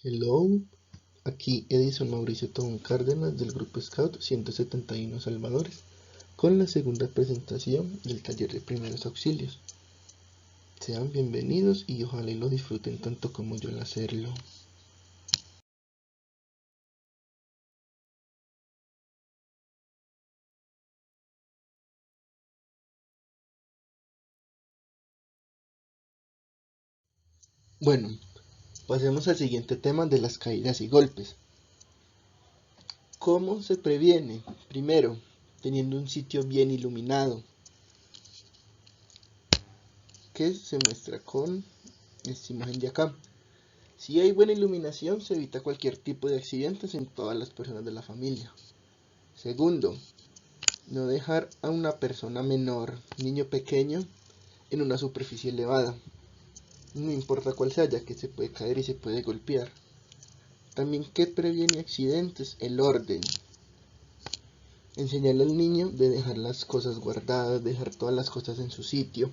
Hello, aquí Edison Mauricio Tobón Cárdenas del Grupo Scout 171 Salvadores con la segunda presentación del taller de primeros auxilios. Sean bienvenidos y ojalá lo disfruten tanto como yo al hacerlo. Bueno, pasemos al siguiente tema de las caídas y golpes. ¿Cómo se previene? Primero, teniendo un sitio bien iluminado, que se muestra con esta imagen de acá. Si hay buena iluminación, se evita cualquier tipo de accidentes en todas las personas de la familia. Segundo, no dejar a una persona menor, niño pequeño, en una superficie elevada. No importa cuál sea, ya que se puede caer y se puede golpear. También que previene accidentes, el orden. Enseñarle al niño de dejar las cosas guardadas, dejar todas las cosas en su sitio.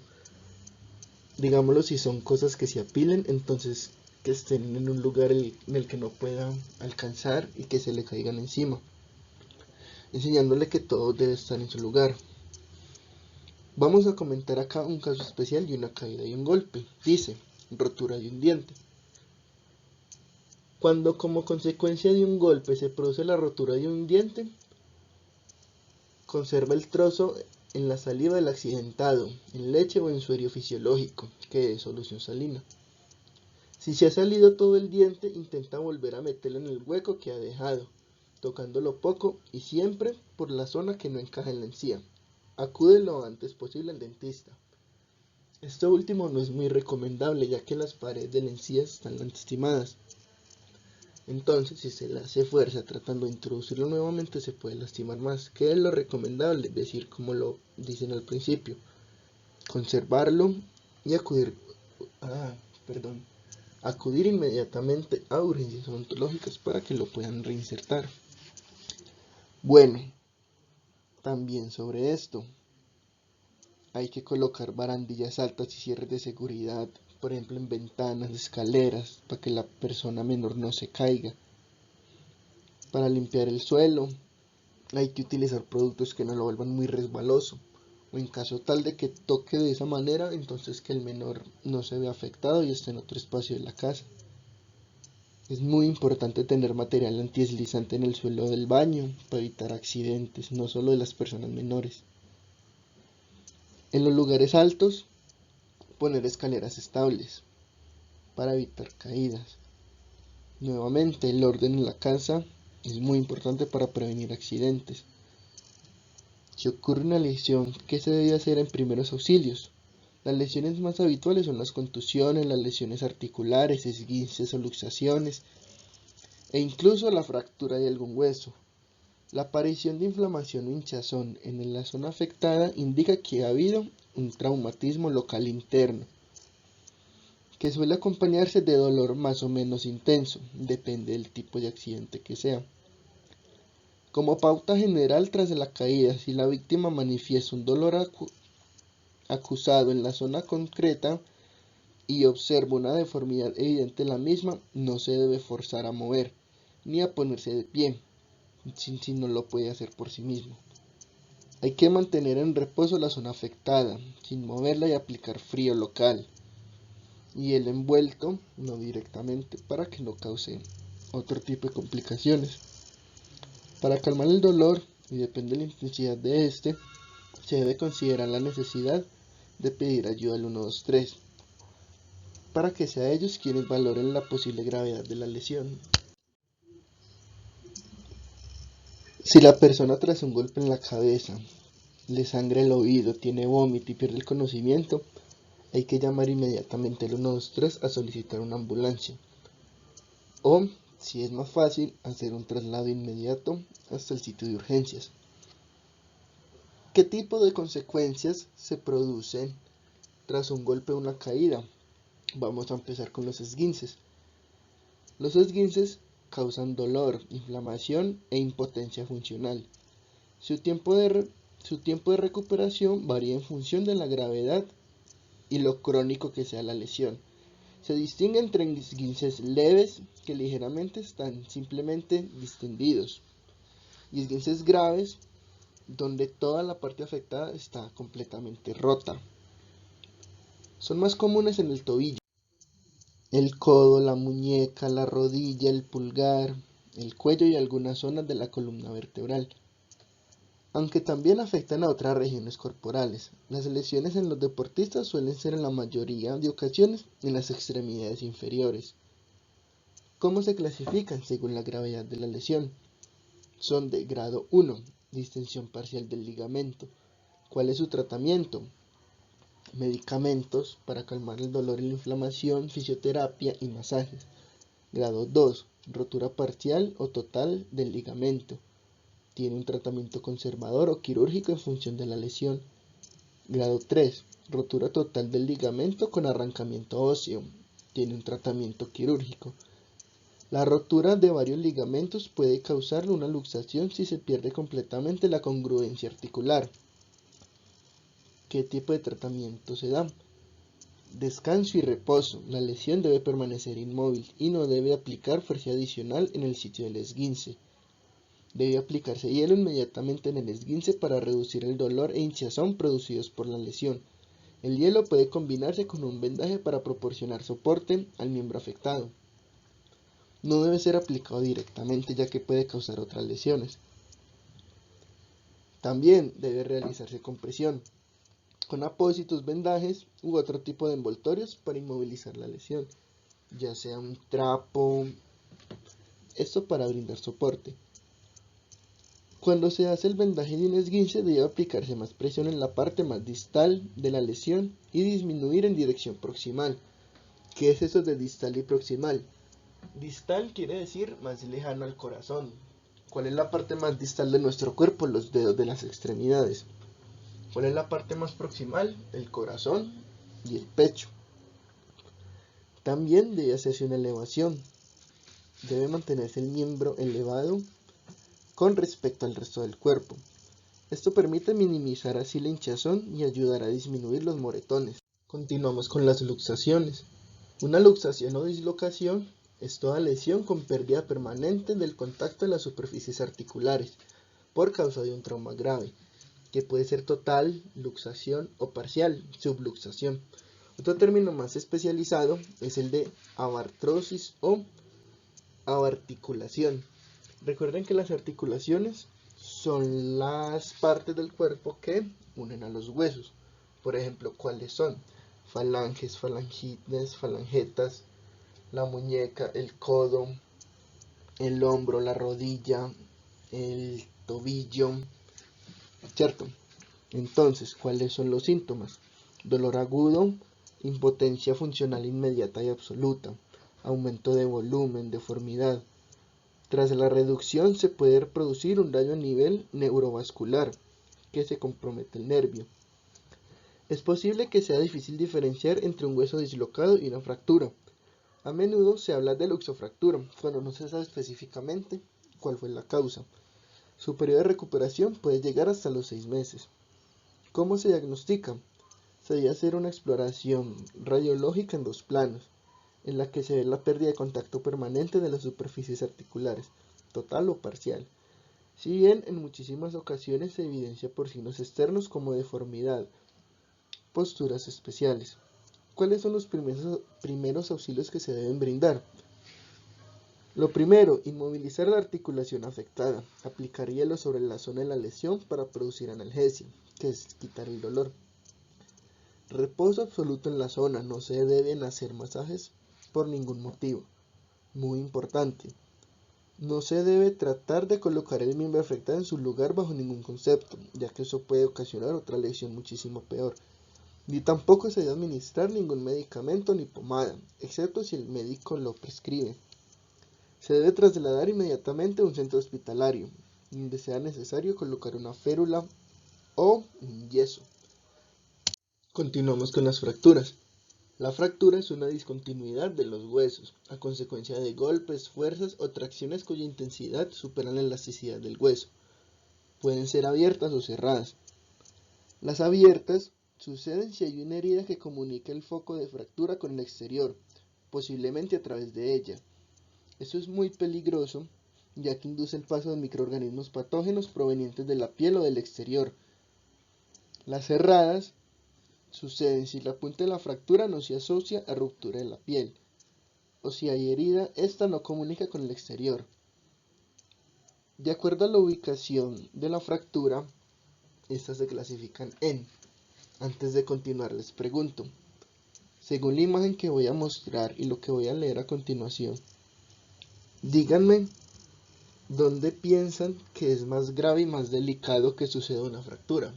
Digámoslo, si son cosas que se apilen, entonces que estén en un lugar en el que no pueda alcanzar y que se le caigan encima. Enseñándole que todo debe estar en su lugar. Vamos a comentar acá un caso especial de una caída y un golpe. Dice, rotura de un diente. Cuando como consecuencia de un golpe se produce la rotura de un diente, conserva el trozo en la saliva del accidentado, en leche o en suero fisiológico, que es solución salina. Si se ha salido todo el diente, intenta volver a meterlo en el hueco que ha dejado, tocándolo poco y siempre por la zona que no encaja en la encía. Acude lo antes posible al dentista. Esto último no es muy recomendable, ya que las paredes de la encía están lastimadas. Entonces, si se le hace fuerza tratando de introducirlo nuevamente, se puede lastimar más. ¿Qué es lo recomendable? Es decir, como lo dicen al principio, conservarlo y acudir inmediatamente a urgencias odontológicas para que lo puedan reinsertar. Bueno, también sobre esto, hay que colocar barandillas altas y cierres de seguridad, por ejemplo en ventanas, escaleras, para que la persona menor no se caiga. Para limpiar el suelo, hay que utilizar productos que no lo vuelvan muy resbaloso, o en caso tal de que toque de esa manera, entonces que el menor no se vea afectado y esté en otro espacio de la casa. Es muy importante tener material antideslizante en el suelo del baño para evitar accidentes, no solo de las personas menores. En los lugares altos, poner escaleras estables para evitar caídas. Nuevamente, el orden en la casa es muy importante para prevenir accidentes. Si ocurre una lesión, ¿qué se debe hacer en primeros auxilios? Las lesiones más habituales son las contusiones, las lesiones articulares, esguinces o luxaciones e incluso la fractura de algún hueso. La aparición de inflamación o hinchazón en la zona afectada indica que ha habido un traumatismo local interno, que suele acompañarse de dolor más o menos intenso, depende del tipo de accidente que sea. Como pauta general, tras la caída, si la víctima manifiesta un dolor acusado en la zona concreta y observa una deformidad evidente en la misma, no se debe forzar a mover, ni a ponerse de pie, si no lo puede hacer por sí mismo. Hay que mantener en reposo la zona afectada, sin moverla y aplicar frío local, y el envuelto no directamente para que no cause otro tipo de complicaciones. Para calmar el dolor, y depende de la intensidad de este, se debe considerar la necesidad de pedir ayuda al 123, para que sea ellos quienes valoren la posible gravedad de la lesión. Si la persona tras un golpe en la cabeza le sangra el oído, tiene vómito y pierde el conocimiento, hay que llamar inmediatamente al 123 a solicitar una ambulancia. O, si es más fácil, hacer un traslado inmediato hasta el sitio de urgencias. ¿Qué tipo de consecuencias se producen tras un golpe o una caída? Vamos a empezar con los esguinces. Los esguinces causan dolor, inflamación e impotencia funcional. Su tiempo de recuperación varía en función de la gravedad y lo crónico que sea la lesión. Se distingue entre esguinces leves, que ligeramente están simplemente distendidos, y esguinces graves, donde toda la parte afectada está completamente rota. Son más comunes en el tobillo, el codo, la muñeca, la rodilla, el pulgar, el cuello y algunas zonas de la columna vertebral, aunque también afectan a otras regiones corporales. Las lesiones en los deportistas suelen ser en la mayoría de ocasiones en las extremidades inferiores. ¿Cómo se clasifican según la gravedad de la lesión? Son de grado 1, distensión parcial del ligamento. ¿Cuál es su tratamiento? Medicamentos para calmar el dolor y la inflamación, fisioterapia y masajes. Grado 2, rotura parcial o total del ligamento. Tiene un tratamiento conservador o quirúrgico en función de la lesión. Grado 3, rotura total del ligamento con arrancamiento óseo. Tiene un tratamiento quirúrgico. La rotura de varios ligamentos puede causar una luxación si se pierde completamente la congruencia articular. ¿Qué tipo de tratamiento se da? Descanso y reposo. La lesión debe permanecer inmóvil y no debe aplicar fuerza adicional en el sitio del esguince. Debe aplicarse hielo inmediatamente en el esguince para reducir el dolor e hinchazón producidos por la lesión. El hielo puede combinarse con un vendaje para proporcionar soporte al miembro afectado. No debe ser aplicado directamente ya que puede causar otras lesiones. También debe realizarse compresión con apósitos, vendajes u otro tipo de envoltorios para inmovilizar la lesión, ya sea un trapo, esto para brindar soporte. Cuando se hace el vendaje de un esguince debe aplicarse más presión en la parte más distal de la lesión y disminuir en dirección proximal. ¿Qué es eso de distal y proximal? Distal quiere decir más lejano al corazón. ¿Cuál es la parte más distal de nuestro cuerpo? Los dedos de las extremidades. ¿Cuál es la parte más proximal? El corazón y el pecho. También debe hacerse una elevación. Debe mantenerse el miembro elevado con respecto al resto del cuerpo. Esto permite minimizar así la hinchazón y ayudar a disminuir los moretones. Continuamos con las luxaciones. Una luxación o dislocación es toda lesión con pérdida permanente del contacto de las superficies articulares por causa de un trauma grave, que puede ser total, luxación o parcial, subluxación. Otro término más especializado es el de abartrosis o abarticulación. Recuerden que las articulaciones son las partes del cuerpo que unen a los huesos. Por ejemplo, ¿cuáles son? Falanges, falangetas, la muñeca, el codo, el hombro, la rodilla, el tobillo, ¿cierto? Entonces, ¿cuáles son los síntomas? Dolor agudo, impotencia funcional inmediata y absoluta, aumento de volumen, deformidad. Tras la reducción se puede producir un daño a nivel neurovascular, que se compromete el nervio. Es posible que sea difícil diferenciar entre un hueso dislocado y una fractura. A menudo se habla de luxofractura, cuando no se sabe específicamente cuál fue la causa. Su periodo de recuperación puede llegar hasta los 6 meses. ¿Cómo se diagnostica? Se debe hacer una exploración radiológica en 2 planos, en la que se ve la pérdida de contacto permanente de las superficies articulares, total o parcial. Si bien en muchísimas ocasiones se evidencia por signos externos como deformidad, posturas especiales. ¿Cuáles son los primeros auxilios que se deben brindar? Lo primero, inmovilizar la articulación afectada. Aplicar hielo sobre la zona de la lesión para producir analgesia, que es quitar el dolor. Reposo absoluto en la zona, no se deben hacer masajes por ningún motivo. Muy importante, no se debe tratar de colocar el miembro afectado en su lugar bajo ningún concepto, ya que eso puede ocasionar otra lesión muchísimo peor. Ni tampoco se debe administrar ningún medicamento ni pomada, excepto si el médico lo prescribe. Se debe trasladar inmediatamente a un centro hospitalario, donde sea necesario colocar una férula o un yeso. Continuamos con las fracturas. La fractura es una discontinuidad de los huesos, a consecuencia de golpes, fuerzas o tracciones cuya intensidad superan la elasticidad del hueso. Pueden ser abiertas o cerradas. Las abiertas suceden si hay una herida que comunica el foco de fractura con el exterior, posiblemente a través de ella. Esto es muy peligroso, ya que induce el paso de microorganismos patógenos provenientes de la piel o del exterior. Las cerradas suceden si la punta de la fractura no se asocia a ruptura de la piel, o si hay herida, esta no comunica con el exterior. De acuerdo a la ubicación de la fractura, estas se clasifican en. Antes de continuar les pregunto, según la imagen que voy a mostrar y lo que voy a leer a continuación, díganme dónde piensan que es más grave y más delicado que suceda una fractura.